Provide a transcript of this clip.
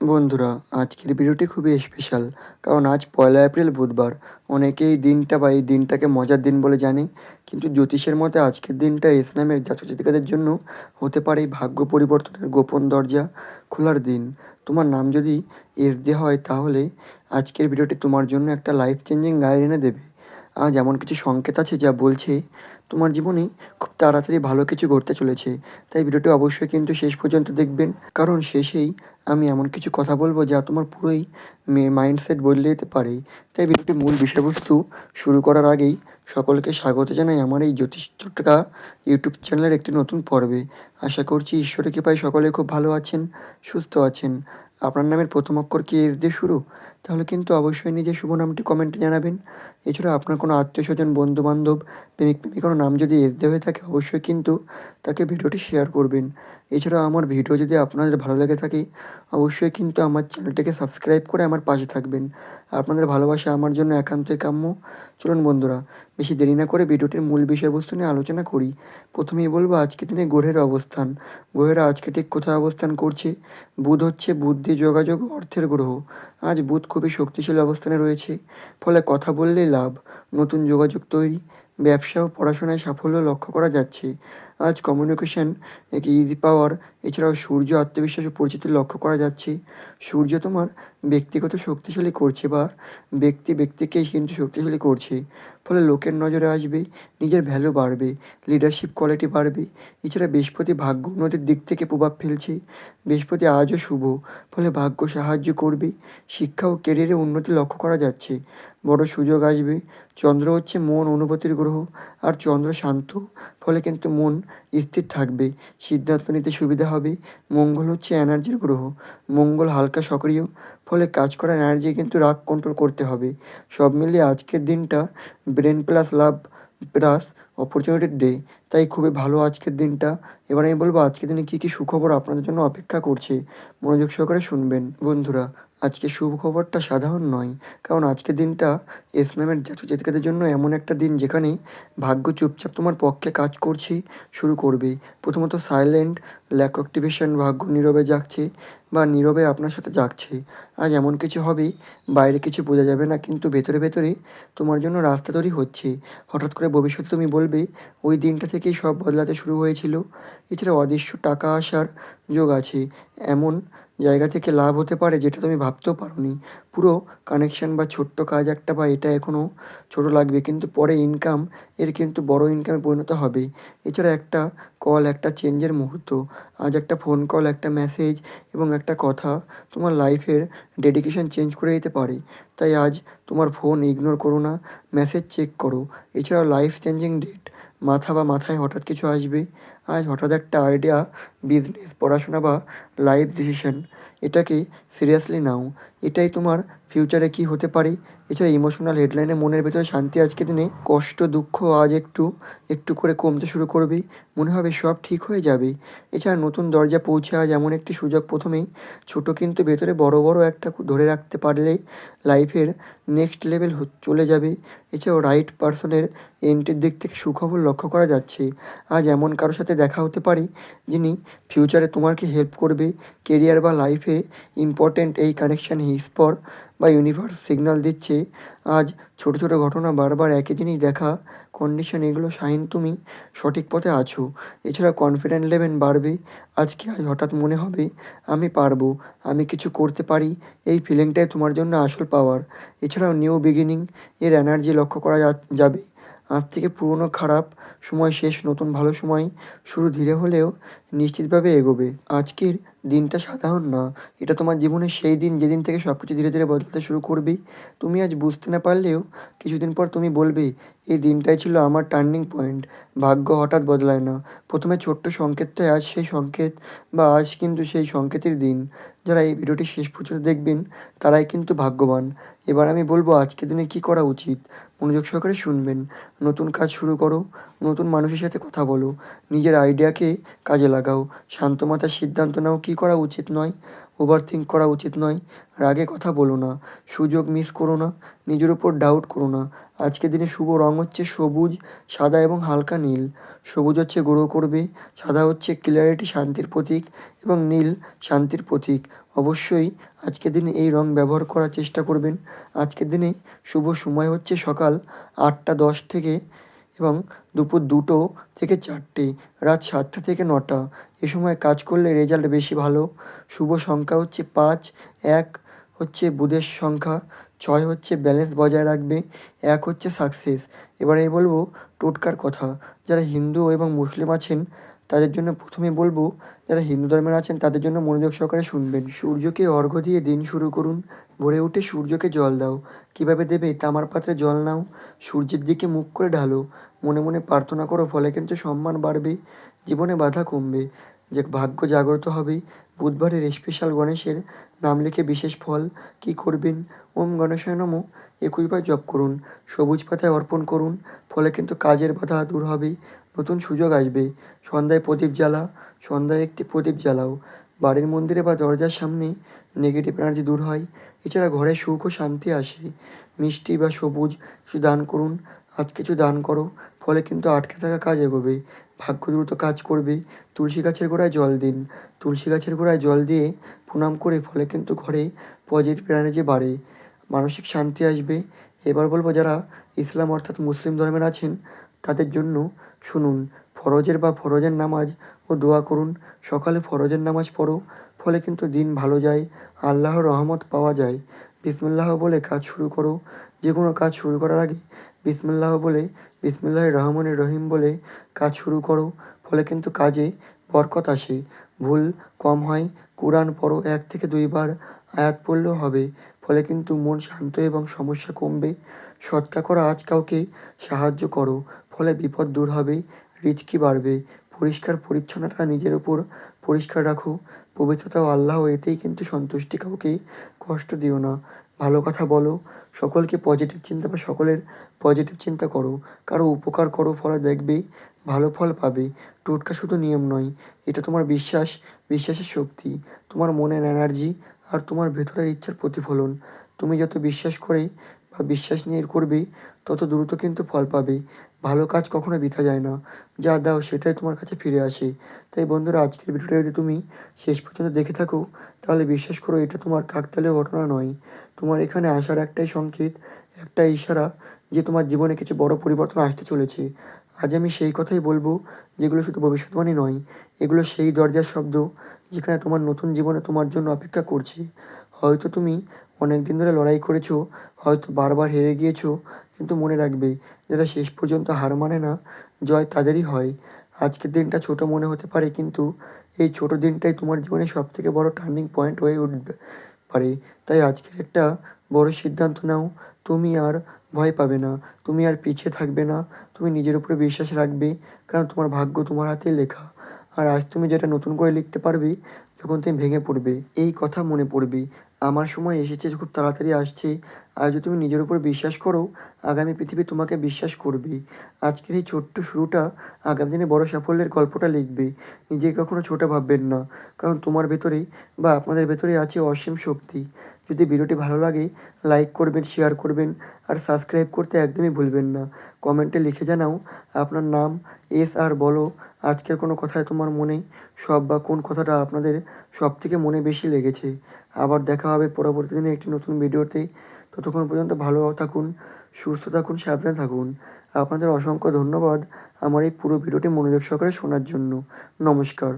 বন্ধুরা, আজকের ভিডিওটি খুবই স্পেশাল। কারণ আজ ১লা এপ্রিল বুধবার। অনেকেই এই দিনটা বা এই দিনটাকে মজার দিন বলে জানে। কিন্তু জ্যোতিষের মতে আজকের দিনটা এস নামের জাতক-জাতিকাদের জন্য হতে পারে এই ভাগ্য পরিবর্তনের গোপন দরজা খোলার দিন। তোমার নাম যদি এস দিয়ে হয় তাহলে আজকের ভিডিওটি তোমার জন্য একটা লাইফ চেঞ্জিং গাইড এনে দেবে। আজ এমন কিছু সংকেত আছে যা বলছে তোমার জীবনে খুব তাড়াতাড়ি ভালো কিছু ঘটতে চলেছে। তাই ভিডিওটি অবশ্যই কিন্তু শেষ পর্যন্ত দেখবেন। কারণ শেষেই আমি এমন কিছু কথা বলবো যা তোমার পুরোই মাইন্ডসেট বদলে দিতে পারে। তাই ভিডিওটির মূল বিষয়বস্তু শুরু করার আগেই সকলকে স্বাগত জানাই আমার এই জ্যোতিষ টোটকা ইউটিউব চ্যানেলের একটি নতুন পর্বে। আশা করছি ঈশ্বরের কৃপায় সকলে খুব ভালো আছেন, সুস্থ আছেন। আপনার নামের প্রথম অক্ষর কি এস দিয়ে শুরু? তাহলে কিন্তু অবশ্যই নিজের শুভ নামটি কমেন্টে জানাবেন। এছাড়া আপনার কোনো আত্মীয়স্বজন, বন্ধু-বান্ধব, প্রেমিক-প্রেমিকারও নাম যদি এস দিয়ে হয়ে থাকে অবশ্যই কিন্তু তাকে ভিডিওটি শেয়ার করবেন। এছাড়াও আমার ভিডিও যদি আপনাদের ভালো লেগে থাকে অবশ্যই কিন্তু আমার চ্যানেলটিকে সাবস্ক্রাইব করে আমার পাশে থাকবেন। আপনাদের ভালোবাসা আমার জন্য একান্তই কাম্য। চলুন বন্ধুরা, বেশি দেরি না করে ভিডিওটির মূল বিষয়বস্তু নিয়ে আলোচনা করি। প্রথমেই বলবো আজকের দিনে গ্রহের অবস্থান। গ্রহেরা আজকে ঠিক কোথায় অবস্থান করছে? বুধ হচ্ছে বুদ্ধি, যোগাযোগ, অর্থের গ্রহ। আজ বুধ খুবই শক্তিশালী অবস্থানে রয়েছে। ফলে কথা বললেই লাভ, নতুন যোগাযোগ তৈরি, ব্যবসা ও পড়াশোনায় সাফল্য লক্ষ্য করা যাচ্ছে। আজ কমিউনিকেশন এক ইজি পাওয়ার। এছাড়াও সূর্য আত্মবিশ্বাস ও পরিচিতি লক্ষ্য করা যাচ্ছে। সূর্য তোমার ব্যক্তিগত শক্তিশালী করছে বা ব্যক্তিকেই কিন্তু শক্তিশালী করছে। ফলে লোকের নজরে আসবে, নিজের ভ্যালু বাড়বে, লিডারশিপ কোয়ালিটি বাড়বে। এছাড়া বৃহস্পতি ভাগ্য উন্নতির দিক থেকে প্রভাব ফেলছে। বৃহস্পতি আজও শুভ, ফলে ভাগ্য সাহায্য করবে। শিক্ষা ও কেরিয়ারে উন্নতি লক্ষ্য করা যাচ্ছে। বড় সুযোগ আসবে। চন্দ্র হচ্ছে মন অনুভূতির গ্রহ। আর চন্দ্র শান্ত, ফলে কিন্তু মন স্থির থাকবে, সিদ্ধান্ত নিতে সুবিধা হবে। মঙ্গল হচ্ছে এনার্জির গ্রহ। মঙ্গল হালকা সক্রিয়, ফলে কাজ করার এনার্জি কিন্তু রাগ কন্ট্রোল করতে হবে। সব মিলিয়ে আজকের দিনটা brain plus love plus অপরচুনিটির day. তাই খুবই ভালো আজকের দিনটা। এবার আমি বলবো আজকের দিনে কী কী সুখবর আপনাদের জন্য অপেক্ষা করছে। মনোযোগ সহকারে শুনবেন। বন্ধুরা, আজকে সুখবরটা সাধারণ নয়। কারণ আজকের দিনটা এস নামের জাতক-জাতিকাদের জন্য এমন একটা দিন যেখানে ভাগ্য চুপচাপ তোমার পক্ষে কাজ করছে, শুরু করবে। প্রথমত সাইলেন্ট ল্যাক অ্যাক্টিভেশন, ভাগ্য নীরবে জাগছে বা নীরবে আপনার সাথে জাগছে। আজ এমন কিছু হবে বাইরে কিছু বোঝা যাবে না, কিন্তু ভেতরে ভেতরে তোমার জন্য রাস্তা তৈরি হচ্ছে। হঠাৎ করে ভবিষ্যতে তুমি বলবে ওই দিনটা থেকেই সব বদলাতে শুরু হয়েছিল। এছাড়া অদৃশ্য টাকা আসার যোগ আছে। এমন জায়গা থেকে লাভ হতে পারে যেটা তুমি ভাবতেও পারোনি। পুরো কানেকশন বা ছোট্ট কাজ একটা বা এটা এখনও ছোট লাগবে, কিন্তু পরে ইনকাম এর কিন্তু বড় ইনকামে পরিণত হবে। এছাড়া একটা কল, একটা চেঞ্জের মুহূর্ত। আজ একটা ফোন কল, একটা মেসেজ এবং একটা কথা তোমার লাইফের ডেডিকেশন চেঞ্জ করে দিতে পারে। তাই আজ তোমার ফোন ইগনোর করো না, মেসেজ চেক করো। এছাড়াও লাইফ চেঞ্জিং ডেট, মাথায় হঠাৎ কিছু আসবে। আজ হঠাৎ একটা আইডিয়া, বিজনেস, পড়াশোনা বা লাইফ ডিসিশন, এটাকে সিরিয়াসলি নাও। এটাই তোমার ফিউচারে কী হতে পারে। এছাড়া ইমোশনাল হেডলাইনে মনের ভেতরে শান্তি আজকের দিনে কষ্ট, দুঃখ আজ একটু একটু করে কমতে শুরু করবে। মনে হবে সব ঠিক হয়ে যাবে। এছাড়া নতুন দরজা পৌঁছে আজ এমন একটি সুযোগ, প্রথমেই ছোট কিন্তু ভেতরে বড় বড় একটা ধরে রাখতে পারলে লাইফের নেক্সট লেভেল চলে যাবে। এছাড়াও রাইট পারসনের এন্ট্রির দিক থেকে সুখবর লক্ষ্য করা যাচ্ছে। আজ এমন কারোর সাথে দেখা হতে পারে যিনি ফিউচারে তোমাকে হেল্প করবে। কেরিয়ার বা লাইফে ইম্পর্ট্যান্ট এই কানেকশান হিসপর বা ইউনিভার্স সিগন্যাল দিচ্ছে। আজ ছোট ছোট ঘটনা বারবার একই জিনিস দেখা, কন্ডিশন, এগুলো সাইন তুমি সঠিক পথে আছো। এছাড়া কনফিডেন্ট লেভেল বাড়বে। আজ হঠাৎ মনে হবে আমি পারবো, আমি কিছু করতে পারি। এই ফিলিংটাই তোমার জন্য আসল পাওয়ার। এছাড়াও নিউ বিগিনিং এর এনার্জি লক্ষ্য করা যাবে। আজ থেকে পুরনো খারাপ সময় শেষ, নতুন ভালো সময় শুরু। ধীরে হলেও নিশ্চিতভাবে এগোবে। আজকের দিনটা সাধারণ না, এটা তোমার জীবনের সেই দিন যেদিন থেকে সব কিছু ধীরে ধীরে বদলাতে শুরু করবে। তুমি আজ বুঝতে না পারলেও কিছুদিন পর তুমি বলবে এই দিনটাই ছিল আমার টার্নিং পয়েন্ট। ভাগ্য হঠাৎ বদলায় না, প্রথমে ছোট্ট সংকেতটাই আজ সেই সংকেত, বা আজ কিন্তু সেই সংকেতের দিন। যারা এই ভিডিওটি শেষ পর্যন্ত দেখবেন তারাই কিন্তু ভাগ্যবান। এবার আমি বলবো আজকের দিনে কী করা উচিত। মনোযোগ সহকারে শুনবেন। নতুন কাজ শুরু করো, নতুন মানুষের সাথে কথা বলো, নিজের আইডিয়াকে কাজে লাগাও, শান্ত মাথায় সিদ্ধান্ত নাও কী করা উচিত নয়। ওভার থিঙ্ক করা উচিত নয়। রাগে কথা বলো না, সুযোগ মিস করো না, নিজের উপর ডাউট করো না। আজকের দিনে শুভ রং হচ্ছে সবুজ, সাদা এবং হালকা নীল। সবুজ হচ্ছে গ্রো করবে, সাদা হচ্ছে ক্লিয়ারিটি, শান্তির প্রতীক, এবং নীল শান্তির প্রতীক। অবশ্যই আজকের দিনে এই রং ব্যবহার করার চেষ্টা করবেন। আজকের দিনে শুভ সময় হচ্ছে সকাল ৮টা ১০ থেকে এবং দুপুর ২টো থেকে ৪টে, রাত ৭টা থেকে ৯টা। এ সময় কাজ করলে রেজাল্ট বেশি ভালো। শুভ সংখ্যা হচ্ছে ৫, ১ হচ্ছে বুধের সংখ্যা, ৬ হচ্ছে ব্যালেন্স বজায় রাখবে, ১ হচ্ছে সাকসেস। এবারে বলব টোটকার কথা। যারা হিন্দু এবং মুসলিম আছেন তাদের জন্য প্রথমে বলবো, যারা হিন্দু ধর্মের আছেন তাদের জন্য মনোযোগ সহকারে শুনবেন। সূর্যকে অর্ঘ্য দিয়ে দিন শুরু করুন। ভোরে উঠে সূর্যকে জল দাও। কীভাবে দেবে? তামার পাত্রে জল নাও, সূর্যের দিকে মুখ করে ঢালো। মনে মনে প্রার্থনা করো, ফলে কিন্তু সম্মান বাড়বে, জীবনে বাধা কমবে, যে ভাগ্য জাগ্রত হবে। বুধবারের স্পেশাল গণেশের নাম লিখে বিশেষ ফল কী করবেন? ওম গণেশায় নমঃ ২১ বার জপ করুন। সবুজ পাতায় অর্পণ করুন, ফলে কিন্তু কাজের বাধা দূর হবে, নতুন সুযোগ আসবে। সন্ধ্যায় প্রদীপ জ্বালা, সন্ধ্যায় একটি প্রদীপ জ্বালাও। বাড়ির মন্দিরে বা দরজার সামনে নেগেটিভ এনার্জি দূর হয়। এছাড়া ঘরে সুখ ও শান্তি আসে। মিষ্টি বা সবুজ কিছু দান করুন। আজ কিছু দান করো, ফলে কিন্তু আটকে থাকা কাজ এগোবে, ভাগ্য দ্রুত কাজ করবে। তুলসী গাছের গোড়ায় জল দিন। তুলসী গাছের গোড়ায় জল দিয়ে প্রণাম করে, ফলে কিন্তু ঘরে পজিটিভ এনার্জি বাড়ে, মানসিক শান্তি আসবে। এবার বলবো, যারা ইসলাম অর্থাৎ মুসলিম ধর্মের আছেন তাদের জন্য শুনুন, ফরজের নামাজ ও দোয়া করুন। সকালে ফরজের নামাজ পড়ো, ফলে কিন্তু দিন ভালো যায়, আল্লাহর রহমত পাওয়া যায়। বিসমিল্লাহ বলে কাজ শুরু করো। যে কোনো কাজ শুরু করার আগে বিসমিল্লাহ বলে, বিসমিল্লাহির রহমানির রহিম বলে কাজ শুরু করো, ফলে কিন্তু কাজে বরকত আসে, ভুল কম হয়। কুরআন পড়ো, ১ থেকে ২ বার আয়াত পড়লেও হবে, ফলে কিন্তু মন শান্ত এবং সমস্যা কমবে। সৎকা করো, আজ কাউকে সাহায্য করো, ফলে বিপদ দূর হবে, রিজকি বাড়বে। পরিষ্কার পরিচ্ছন্নতা নিজের উপর পরিষ্কার রাখো, পবিত্রতা ও আল্লাহ এতেই কিন্তু সন্তুষ্টি, কাউকে কষ্ট দিও না। ভালো কথা বলো, সকলকে পজিটিভ চিন্তা বা সকলের পজিটিভ চিন্তা করো, কারো উপকার করো, ফলে দেখবে ভালো ফল পাবে। টোটকা শুধু নিয়ম নয়, এটা তোমার বিশ্বাস, বিশ্বাসের শক্তি, তোমার মনের এনার্জি আর তোমার ভেতরের ইচ্ছার প্রতিফলন। তুমি যত বিশ্বাস করে বা বিশ্বাস নিয়ে করবে, তত দ্রুত কিন্তু ফল পাবে। ভালো কাজ কখনো বৃথা যায় না, যা দাও সেটাই তোমার কাছে ফিরে আসে। তাই বন্ধুরা, আজকের ভিডিওটা যদি তুমি শেষ পর্যন্ত দেখে থাকো, তাহলে বিশ্বাস করো এটা তোমার কাকতালীয় ঘটনা নয়। তোমার এখানে আসার একটাই সংকেত, একটাই ইশারা, যে তোমার জীবনে কিছু বড় পরিবর্তন আসতে চলেছে। আজ আমি সেই কথাই বলবো, যেগুলো শুধু ভবিষ্যৎবাণী নয়, এগুলো সেই দরজার শব্দ যেখানে তোমার নতুন জীবনে তোমার জন্য অপেক্ষা করছে। হয়তো তুমি অনেক দিন ধরে লড়াই করেছো, হয়তো বারবার হেরে গিয়েছো, কিন্তু মনে রাখবে, যারা শেষ পর্যন্ত হার মানে না, জয় তাদেরই হয়। আজকের দিনটা ছোট মনে হতে পারে, কিন্তু এই ছোট দিনটাই তোমার জীবনে সবথেকে বড় টার্নিং পয়েন্ট হয়ে উঠবে পারে। তাই আজকের একটা বড় সিদ্ধান্ত নাও, তুমি আর ভয় পাবে না, তুমি আর পিছিয়ে থাকবে না, তুমি নিজের উপরে বিশ্বাস রাখবে, কারণ তোমার ভাগ্য তোমার হাতেই লেখা। আর আজ তুমি যেটা নতুন করে লিখতে পারবে, যখন তুমি ভেঙে পড়বে, এই কথা মনে পড়বে, আমার সময় এসেছে, খুব তাড়াতাড়ি আসছে। আর যদি তুমি নিজের উপর বিশ্বাস করো, আগামী পৃথিবী তোমাকে বিশ্বাস করবে। আজকের এই ছোট্ট শুরুটা আগামী দিনে বড় সাফল্যের গল্পটা লিখবে। নিজেকে কখনো ছোট ভাববেন না, কারণ তোমার ভেতরে বা আপনাদের ভেতরে আছে অসীম শক্তি। যদি ভিডিওটি ভালো লাগে, লাইক করবেন, শেয়ার করবেন আর সাবস্ক্রাইব করতে একদমই ভুলবেন না। কমেন্টে লিখে জানাও আপনার নাম, আর বলো আজকের কোনো কথায় তোমার মনে সব বা কোন কথাটা আপনাদের সবথেকে মনে বেশি লেগেছে। আবার দেখা হবে পরবর্তী দিনে একটি নতুন ভিডিওতে। ততক্ষণ পর্যন্ত ভালো থাকুন, সুস্থ থাকুন, সাবধানে থাকুন। আপনাদের অসংখ্য ধন্যবাদ আমার এই পুরো ভিডিওটি মনোযোগ সহকারে শোনার জন্য। নমস্কার।